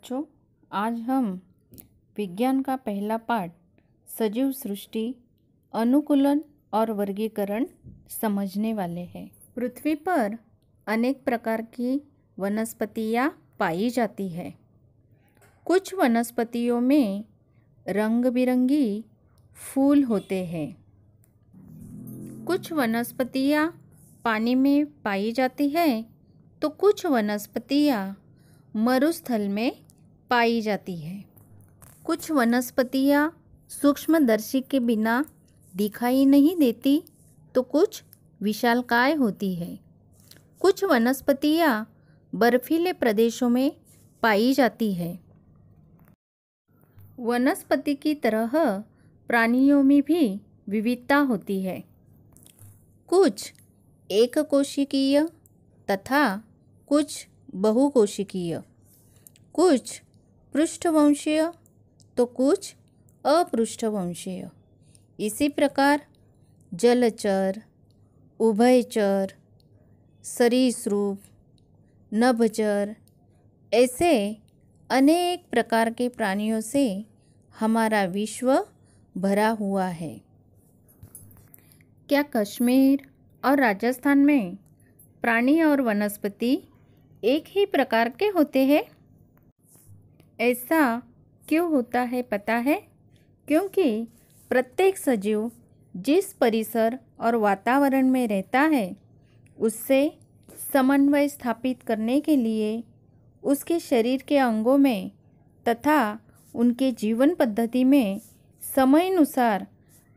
बच्चों, आज हम विज्ञान का पहला पाठ सजीव सृष्टि, अनुकूलन और वर्गीकरण समझने वाले हैं। पृथ्वी पर अनेक प्रकार की वनस्पतियाँ पाई जाती है। कुछ वनस्पतियों में रंग बिरंगी फूल होते हैं। कुछ वनस्पतियाँ पानी में पाई जाती है तो कुछ वनस्पतियाँ मरुस्थल में पाई जाती है। कुछ वनस्पतियाँ सूक्ष्मदर्शी के बिना दिखाई नहीं देती तो कुछ विशालकाय होती है। कुछ वनस्पतियाँ बर्फीले प्रदेशों में पाई जाती है। वनस्पति की तरह प्राणियों में भी विविधता होती है। कुछ एककोशिकीय तथा कुछ बहुकोशिकीय, कुछ पृष्ठवंशीय तो कुछ अपृष्ठवंशीय। इसी प्रकार जलचर, उभयचर, सरीसृप, नभचर ऐसे अनेक प्रकार के प्राणियों से हमारा विश्व भरा हुआ है। क्या कश्मीर और राजस्थान में प्राणी और वनस्पति एक ही प्रकार के होते हैं? ऐसा क्यों होता है पता है? क्योंकि प्रत्येक सजीव जिस परिसर और वातावरण में रहता है उससे समन्वय स्थापित करने के लिए उसके शरीर के अंगों में तथा उनके जीवन पद्धति में समयानुसार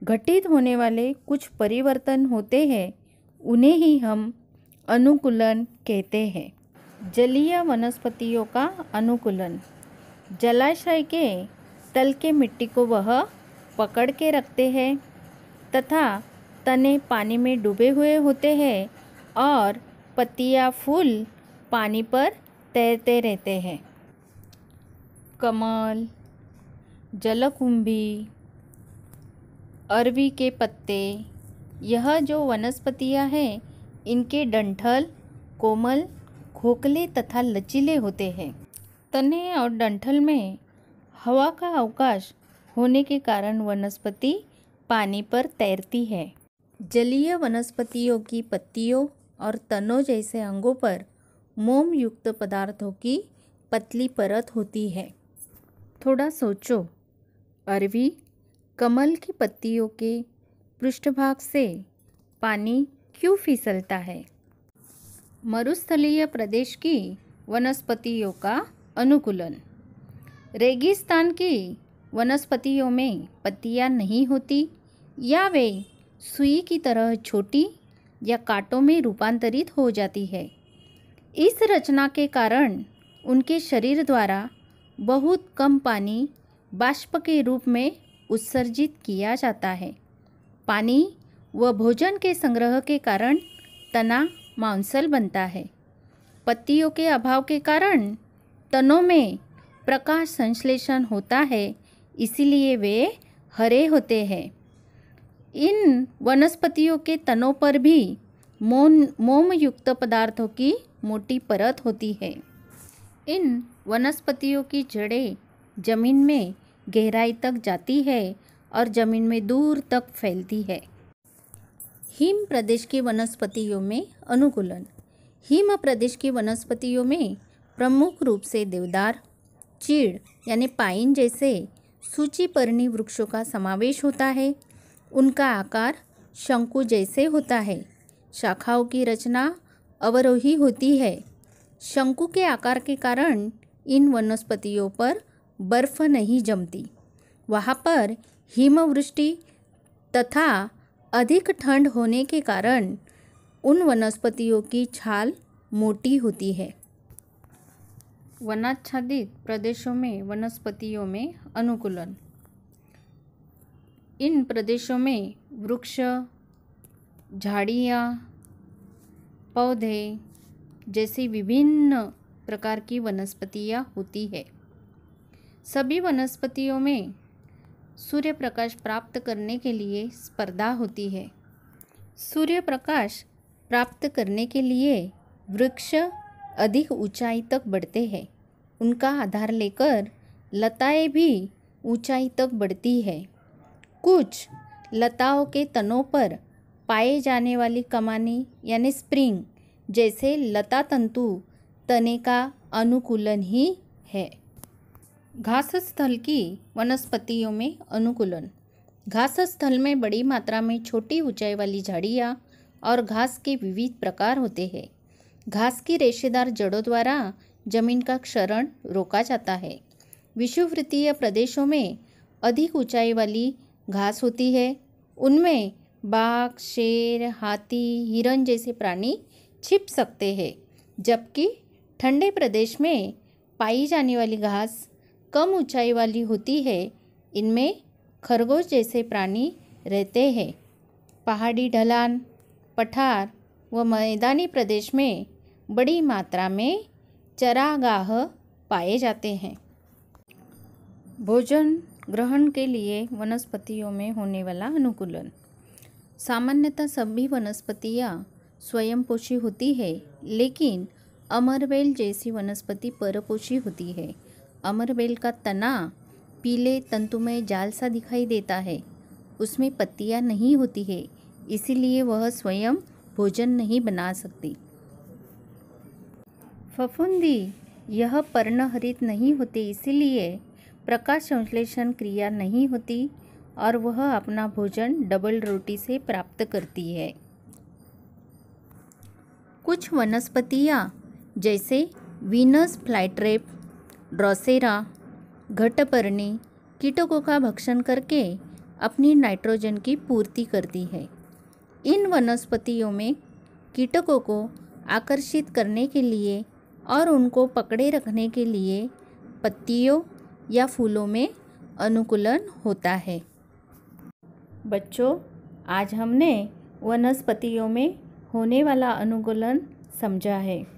घटित होने वाले कुछ परिवर्तन होते हैं, उन्हें ही हम अनुकूलन कहते हैं। जलीय वनस्पतियों का अनुकूलन। जलाशय के तल के मिट्टी को वह पकड़ के रखते हैं तथा तने पानी में डूबे हुए होते हैं और पत्तियां फूल पानी पर तैरते रहते हैं। कमल, जलकुंभी, अरवी के पत्ते, यह जो वनस्पतियां हैं इनके डंठल कोमल, खोखले तथा लचीले होते हैं। तने और डंठल में हवा का अवकाश होने के कारण वनस्पति पानी पर तैरती है। जलीय वनस्पतियों की पत्तियों और तनों जैसे अंगों पर मोम युक्त पदार्थों की पतली परत होती है। थोड़ा सोचो, अरवी कमल की पत्तियों के पृष्ठभाग से पानी क्यों फिसलता है? मरुस्थलीय प्रदेश की वनस्पतियों का अनुकूलन। रेगिस्तान की वनस्पतियों में पत्तियां नहीं होती या वे सुई की तरह छोटी या कांटों में रूपांतरित हो जाती है। इस रचना के कारण उनके शरीर द्वारा बहुत कम पानी बाष्प के रूप में उत्सर्जित किया जाता है। पानी व भोजन के संग्रह के कारण तना मांसल बनता है। पत्तियों के अभाव के कारण तनों में प्रकाश संश्लेषण होता है, इसीलिए वे हरे होते हैं। इन वनस्पतियों के तनों पर भी मोम युक्त पदार्थों की मोटी परत होती है। इन वनस्पतियों की जड़ें जमीन में गहराई तक जाती है और जमीन में दूर तक फैलती है। हिम प्रदेश की वनस्पतियों में अनुकूलन। हिम प्रदेश की वनस्पतियों में प्रमुख रूप से देवदार, चीड़ यानी पाइन जैसे सूचीपर्णी वृक्षों का समावेश होता है। उनका आकार शंकु जैसे होता है। शाखाओं की रचना अवरोही होती है। शंकु के आकार के कारण इन वनस्पतियों पर बर्फ नहीं जमती। वहाँ पर हिमवृष्टि तथा अधिक ठंड होने के कारण उन वनस्पतियों की छाल मोटी होती है। वनाच्छादित प्रदेशों में वनस्पतियों में अनुकूलन। इन प्रदेशों में वृक्ष, झाड़ियाँ, पौधे जैसी विभिन्न प्रकार की वनस्पतियाँ होती है। सभी वनस्पतियों में सूर्य प्रकाश प्राप्त करने के लिए स्पर्धा होती है। सूर्य प्रकाश प्राप्त करने के लिए वृक्ष अधिक ऊंचाई तक बढ़ते हैं। उनका आधार लेकर लताएं भी ऊंचाई तक बढ़ती है। कुछ लताओं के तनों पर पाए जाने वाली कमानी यानी स्प्रिंग जैसे लता तंतु तने का अनुकूलन ही है। घास स्थल की वनस्पतियों में अनुकूलन। घास स्थल में बड़ी मात्रा में छोटी ऊंचाई वाली झाड़ियाँ और घास के विविध प्रकार होते हैं। घास की रेशेदार जड़ों द्वारा जमीन का क्षरण रोका जाता है। विषुववृत्तीय प्रदेशों में अधिक ऊंचाई वाली घास होती है। उनमें बाघ, शेर, हाथी, हिरन जैसे प्राणी छिप सकते हैं, जबकि ठंडे प्रदेश में पाई जाने वाली घास कम ऊंचाई वाली होती है। इनमें खरगोश जैसे प्राणी रहते हैं। पहाड़ी ढलान, पठार व मैदानी प्रदेश में बड़ी मात्रा में चरागाह पाए जाते हैं। भोजन ग्रहण के लिए वनस्पतियों में होने वाला अनुकूलन। सामान्यतः सभी वनस्पतियाँ स्वयंपोषी होती है, लेकिन अमरबेल जैसी वनस्पति परपोषी होती है। अमरबेल का तना पीले तंतुमय जाल सा दिखाई देता है। उसमें पत्तियाँ नहीं होती है, इसीलिए वह स्वयं भोजन नहीं बना सकती। फफूंदी यह पर्णहरित नहीं होते, इसीलिए प्रकाश संश्लेषण क्रिया नहीं होती और वह अपना भोजन डबल रोटी से प्राप्त करती है। कुछ वनस्पतियाँ जैसे वीनस फ्लाईट्रैप, ड्रोसेरा, घटपर्णी कीटकों का भक्षण करके अपनी नाइट्रोजन की पूर्ति करती है। इन वनस्पतियों में कीटकों को आकर्षित करने के लिए और उनको पकड़े रखने के लिए पत्तियों या फूलों में अनुकूलन होता है। बच्चों, आज हमने वनस्पतियों में होने वाला अनुकूलन समझा है।